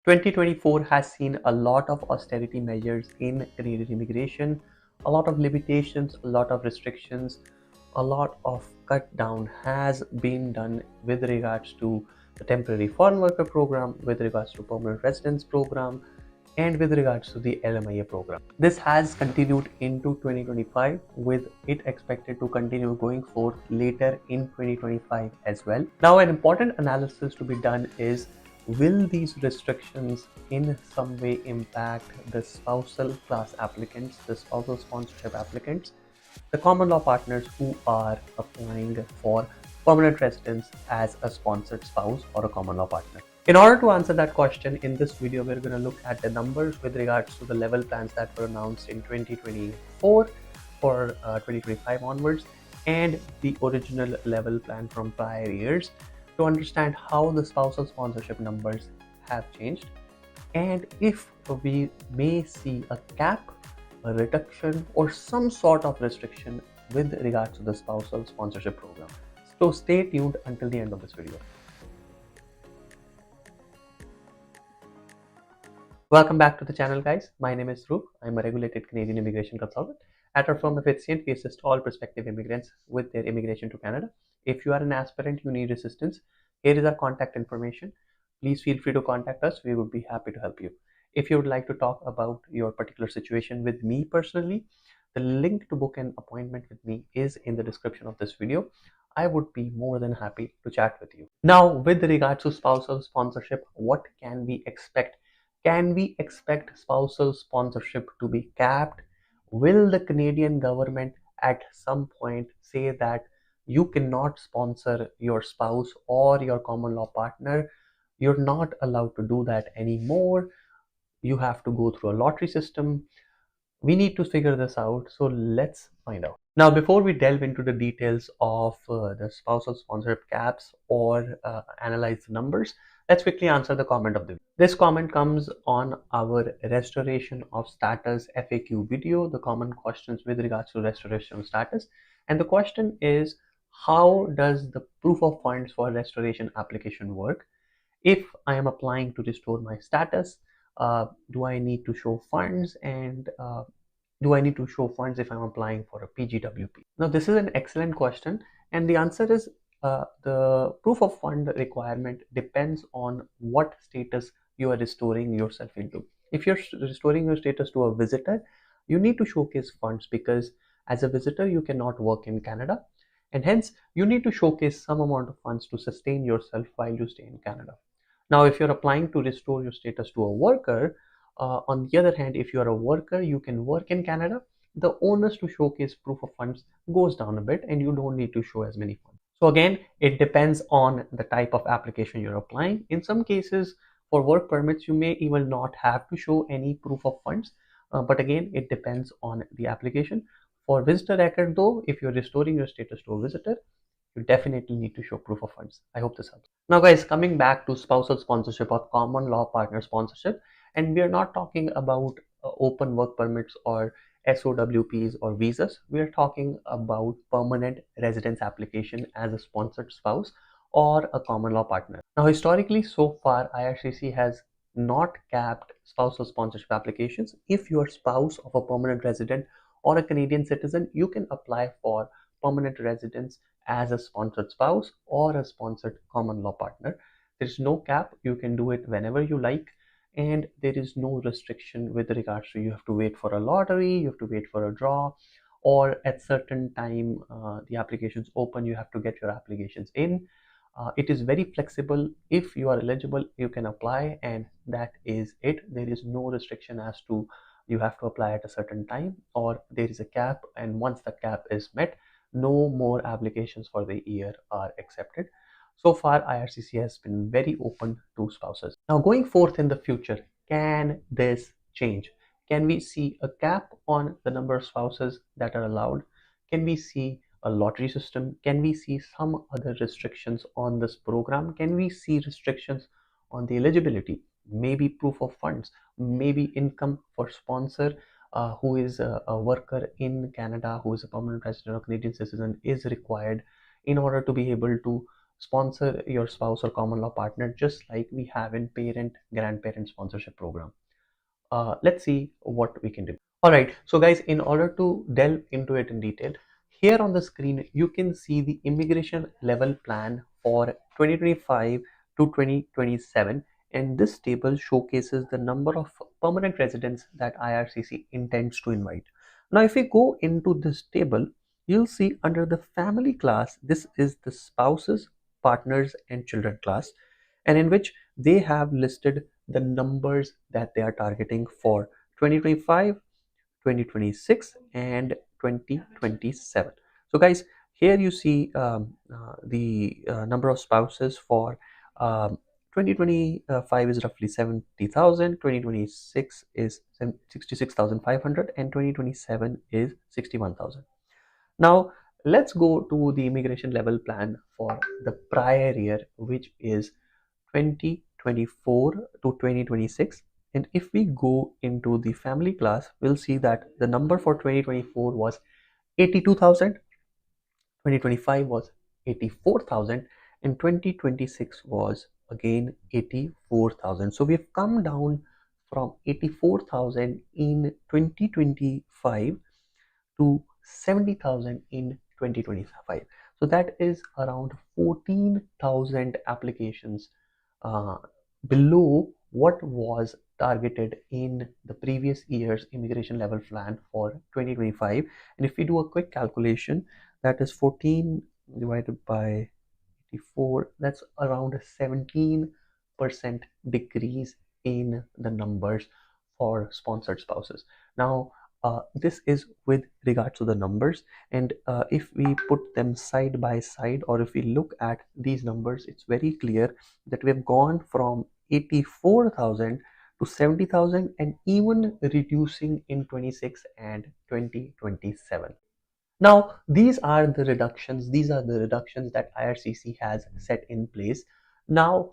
2024 has seen a lot of austerity measures in Canadian immigration, a lot of limitations, a lot of restrictions, a lot of cut down has been done with regards to the temporary foreign worker program, with regards to permanent residence program, and with regards to the LMIA program. This has continued into 2025 with it expected to continue going forth later in 2025 as well. Now, an important analysis to be done is, will these restrictions in some way impact the spousal class applicants, the spousal sponsorship applicants, the common law partners who are applying for permanent residence as a sponsored spouse or a common law partner? In order to answer that question, in this video, we're going to look at the numbers with regards to the level plans that were announced in 2024 for 2025 onwards, and the original level plan from prior years to understand how the spousal sponsorship numbers have changed, and if we may see a cap, a reduction, or some sort of restriction with regards to the spousal sponsorship program. So stay tuned until the end of this video. Welcome back to the channel, guys. My name is Rook. I'm a regulated Canadian immigration consultant. At our firm Effizient, we assist all prospective immigrants with their immigration to Canada. If you are an aspirant, you need assistance, here is our contact information. Please feel free to contact us. We would be happy to help you. If you would like to talk about your particular situation with me personally, the link to book an appointment with me is in the description of this video. I would be more than happy to chat with you. Now, with regards to spousal sponsorship, what can we expect? Can we expect spousal sponsorship to be capped? Will the Canadian government at some point say that you cannot sponsor your spouse or your common law partner? You're not allowed to do that anymore. You have to go through a lottery system. We need to figure this out, so let's find out. Now, before we delve into the details of the spousal sponsorship caps or analyze the numbers, let's quickly answer the comment of the video. This comment comes on our restoration of status FAQ video, the common questions with regards to restoration of status. And the question is, how does the proof of funds for restoration application work? If I am applying to restore my status, do I need to show funds, and do I need to show funds if I'm applying for a PGWP? Now, this is an excellent question, and the answer is the proof of fund requirement depends on what status you are restoring yourself into. If you're restoring your status to a visitor, you need to showcase funds, because as a visitor you cannot work in Canada, and hence you need to showcase some amount of funds to sustain yourself while you stay in Canada. Now, if you're applying to restore your status to a worker, on the other hand, if you are a worker, you can work in Canada. The onus to showcase proof of funds goes down a bit, and you don't need to show as many funds. So again, it depends on the type of application you're applying. In some cases, for work permits, you may even not have to show any proof of funds. But again, it depends on the application. For visitor record though, if you're restoring your status to a visitor, you definitely need to show proof of funds. I hope this helps. Now guys, coming back to spousal sponsorship or common law partner sponsorship, and we are not talking about open work permits or SOWPs or visas. We are talking about permanent residence application as a sponsored spouse or a common law partner. Now historically, so far, IRCC has not capped spousal sponsorship applications. If you are spouse of a permanent resident or a Canadian citizen, you can apply for permanent residence as a sponsored spouse or a sponsored common law partner. There's no cap. You can do it whenever you like, and there is no restriction with regards to you have to wait for a lottery, you have to wait for a draw, or at certain time the applications open, you have to get your applications in. It is very flexible. If you are eligible, you can apply, and that is it. There is no restriction as to you have to apply at a certain time, or there is a cap, and once the cap is met, no more applications for the year are accepted. So far, IRCC has been very open to spouses. Now, going forth in the future, can this change? Can we see a cap on the number of spouses that are allowed? Can we see a lottery system? Can we see some other restrictions on this program? Can we see restrictions on the eligibility? Maybe proof of funds, maybe income for sponsor who is a worker in Canada, who is a permanent resident or Canadian citizen, is required in order to be able to sponsor your spouse or common law partner just like we have in parent grandparent sponsorship program. Let's see what we can do. All right, so guys, in order to delve into it in detail, here on the screen you can see the immigration level plan for 2025 to 2027, and this table showcases the number of permanent residents that IRCC intends to invite. Now if we go into this table, you'll see under the family class, this is the spouses, partners and children class, and in which they have listed the numbers that they are targeting for 2025, 2026 and 2027. So guys, here you see the number of spouses for 2025 is roughly 70,000, 2026 is 66,500 and 2027 is 61,000. Now let's go to the immigration level plan for the prior year, which is 2024 to 2026. And if we go into the family class, we'll see that the number for 2024 was 82,000, 2025 was 84,000, and 2026 was again 84,000. So we've come down from 84,000 in 2025 to 70,000 in 2025. So that is around 14,000 applications uh, below what was targeted in the previous year's immigration level plan for 2025. And if we do a quick calculation, that is 14 divided by 84, that's around a 17% decrease in the numbers for sponsored spouses. Now this is with regards to the numbers, and if we put them side by side, or if we look at these numbers, it's very clear that we have gone from 84,000 to 70,000 and even reducing in 26 and 2027. Now, these are the reductions. These are the reductions that IRCC has set in place. Now,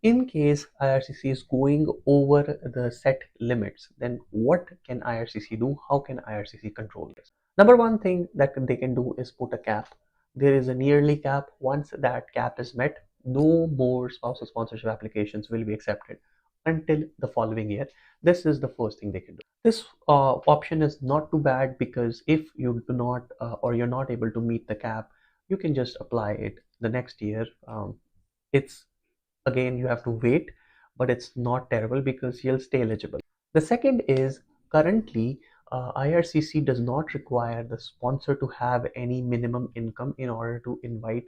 in case IRCC is going over the set limits, then what can IRCC do? How can IRCC control this? Number one thing that they can do is put a cap. There is a yearly cap. Once that cap is met, no more spousal sponsorship applications will be accepted until the following year. This is the first thing they can do. This option is not too bad, because if you do not or you're not able to meet the cap, you can just apply it the next year. It's again, you have to wait, but it's not terrible because you'll stay eligible. The second is, currently IRCC does not require the sponsor to have any minimum income in order to invite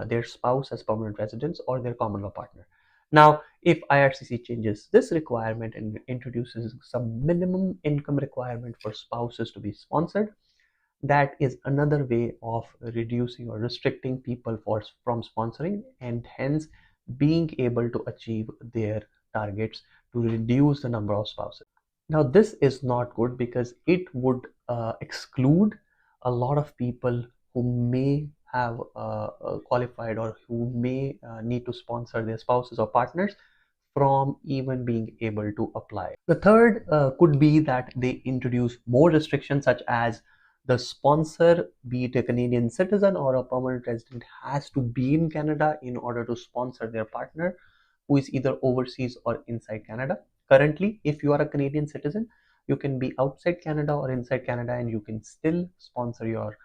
their spouse as permanent residents or their common law partner. Now, if IRCC changes this requirement and introduces some minimum income requirement for spouses to be sponsored, that is another way of reducing or restricting people from sponsoring, and hence being able to achieve their targets to reduce the number of spouses. Now this is not good, because it would exclude a lot of people who may have qualified, or who may need to sponsor their spouses or partners from even being able to apply. The third could be that they introduce more restrictions, such as the sponsor, be it a Canadian citizen or a permanent resident, has to be in Canada in order to sponsor their partner who is either overseas or inside Canada. Currently, if you are a Canadian citizen, you can be outside Canada or inside Canada and you can still sponsor your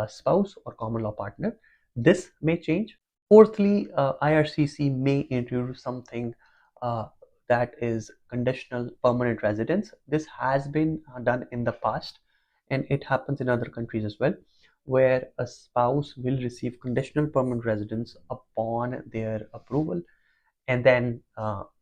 spouse or common law partner. This may change. Fourthly, IRCC may introduce something uh, that is conditional permanent residence. This has been done in the past, and it happens in other countries as well, where a spouse will receive conditional permanent residence upon their approval, and then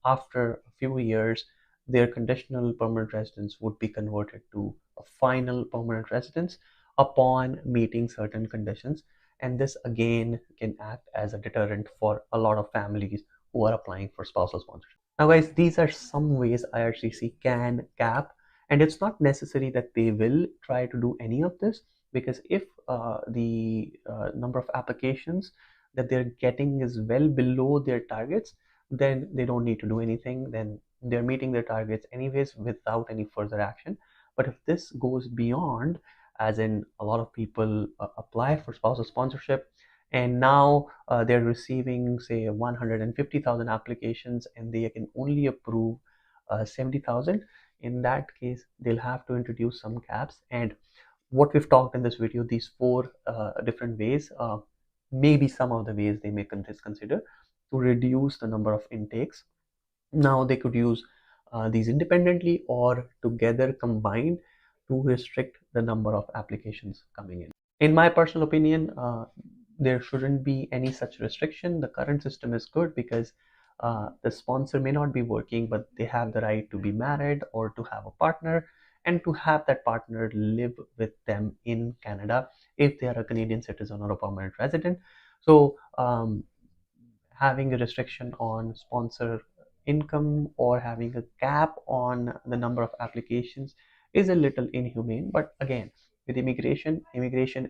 after a few years their conditional permanent residence would be converted to a final permanent residence upon meeting certain conditions, and this again can act as a deterrent for a lot of families who are applying for spousal sponsorship. Now guys, these are some ways IRCC can cap, and it's not necessary that they will try to do any of this, because if the number of applications that they're getting is well below their targets, then they don't need to do anything. Then they're meeting their targets anyways without any further action. But if this goes beyond, as in a lot of people apply for spousal sponsorship and now they're receiving say 150,000 applications and they can only approve 70,000. In that case, they'll have to introduce some caps. And what we've talked in this video, these four different ways, maybe some of the ways they may consider to reduce the number of intakes. Now they could use these independently or together combined to restrict the number of applications coming in. In my personal opinion, there shouldn't be any such restriction. The current system is good because the sponsor may not be working, but they have the right to be married or to have a partner and to have that partner live with them in Canada if they are a Canadian citizen or a permanent resident. So having a restriction on sponsor income or having a cap on the number of applications is a little inhumane. But again, with immigration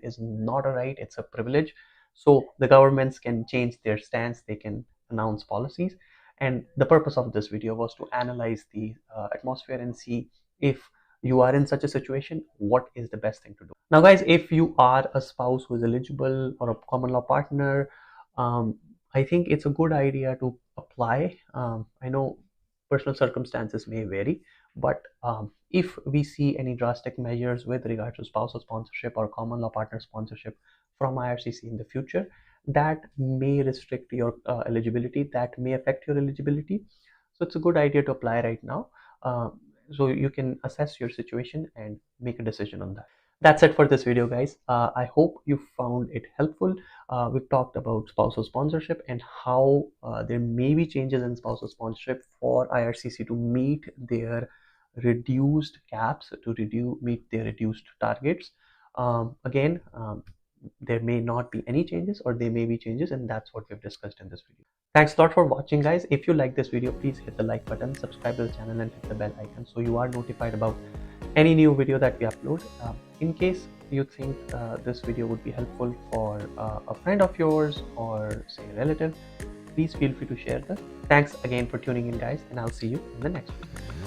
is not a right, it's a privilege. So the governments can change their stance, they can announce policies. And the purpose of this video was to analyze the atmosphere and see if you are in such a situation, what is the best thing to do. Now guys, if you are a spouse who is eligible or a common law partner, I think it's a good idea to apply. I know personal circumstances may vary, but if we see any drastic measures with regard to spousal sponsorship or common law partner sponsorship from IRCC in the future, that may restrict your eligibility, that may affect your eligibility. So it's a good idea to apply right now. So you can assess your situation and make a decision on that. That's it for this video, guys. I hope you found it helpful. We've talked about spousal sponsorship and how there may be changes in spousal sponsorship for IRCC to meet their reduced caps, to meet their reduced targets. Again, there may not be any changes or there may be changes, and that's what we've discussed in this video. Thanks a lot for watching, guys. If you like this video, please hit the like button, subscribe to the channel and hit the bell icon so you are notified about any new video that we upload. In case you think this video would be helpful for a friend of yours or say a relative, please feel free to share this. Thanks again for tuning in, guys, and I'll see you in the next video.